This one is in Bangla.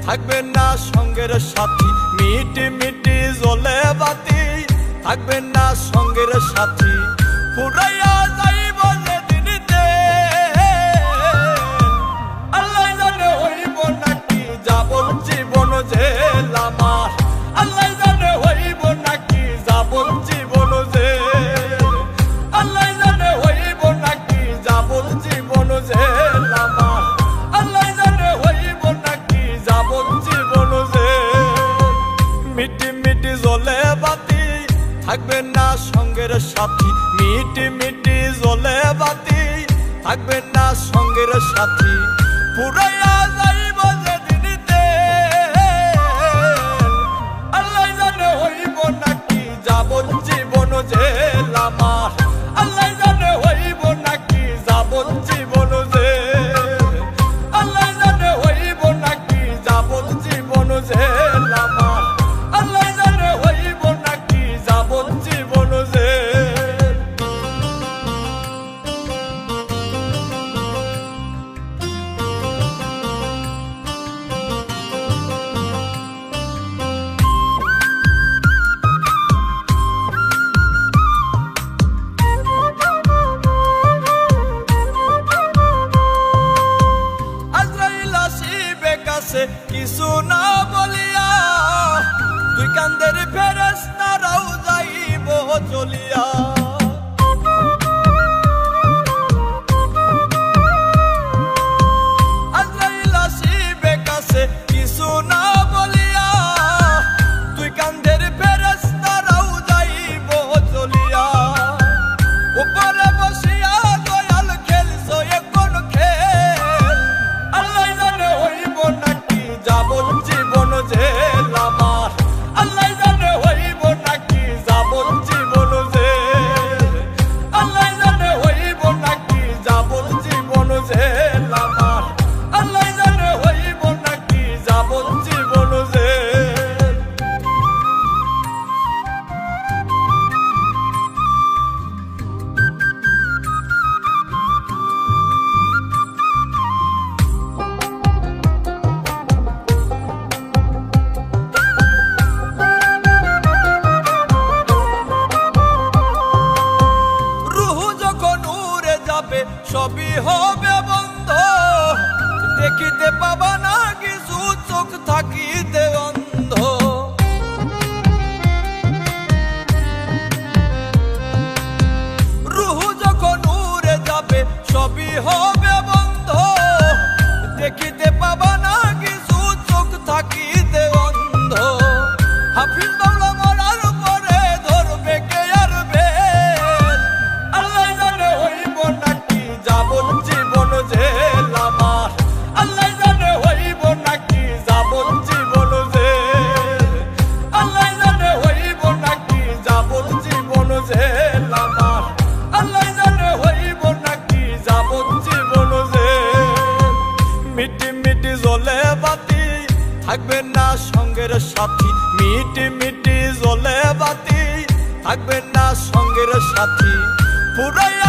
থাকবে না সঙ্গের সাথী, মিটি মিটি জ্বলে বাতি থাকবে না সঙ্গের সাথী, ফুরাইয়া যাইব যেদিনতে আল্লাহ জানে হইব নাকি যাবন জীবন জেল আমার, আল্লাহ জানে হইব নাকি যাবন জীবন জেল, আল্লাহ জানে হইব নাকি যাবন জীবন জেল আমার, আল্লাহ জানে হইব নাকি যাবন জীবন জেল। মিটি মিটি জ্বলে বাতি থাকবে না সঙ্গের সাথী, মিটি মিটি জ্বলে বাতি থাকবে না সঙ্গের সাথী, ফুরাইয়া যাইব যেদিনতে আল্লাহ জানে হইব নাকি যাবন জীবন জেল আমার, আল্লাহ জানে হইব নাকি যাবন জীবন জেল, আল্লাহ জানে হইব নাকি যাবন জীবন জেল আমার, আল্লাহ জানে হইব নাকি যাবন জীবন জেল। আজরাইল আসিবে কাছে কিছু না বলিয়া, দুই কান্দের ফেরেশতারাও যাইব চলিয়া, আজরাইল আসিবে কাছে কিছু না বলিয়া, দুই কান্দের ফেরেশতারাও যাইব চলিয়া, উপরে বসিয়া দয়াল খেলছো এখন খেল, আল্লাহ জানে হইব নাকি যাবন জীবন জেল আমার, আল্লাহ জানে হইব নাকি যাবন জীবন জেল, আল্লাহ জানে হইব নাকি যাবন জীবন জেল আমার, আল্লাহ জানে হইব নাকি যাবন জীবন জেল। রুহু যখন উড়ে যাবে সবই হবে বন্ধ, দেখিতে পাবা না কিছু চোখ থাকিতে অন্ধ, রুহু যখন উড়ে যাবে সবই হবে বন্ধ, দেখিতে পাবা না কিছু চোখ থাকিতে অন্ধ, হাফিজ বাংলা মরার পরে ধরবে কে আর বেল, আল্লাহ জানে হইব নাকি যাবন জীবন জেল আমার, আল্লাহ জানে হইব নাকি যাবন জীবন জেল, আল্লাহ জানে হইব নাকি যাবন জীবন জেল আমার, আল্লাহ জানে হইব নাকি যাবন জীবন জেল। মিটি মিটি জ্বলে বাতি থাকবে না সঙ্গের সাথী, মিটি মিটি জ্বলে বাতি থাকবে না সঙ্গের সাথী, ফুরাইয়া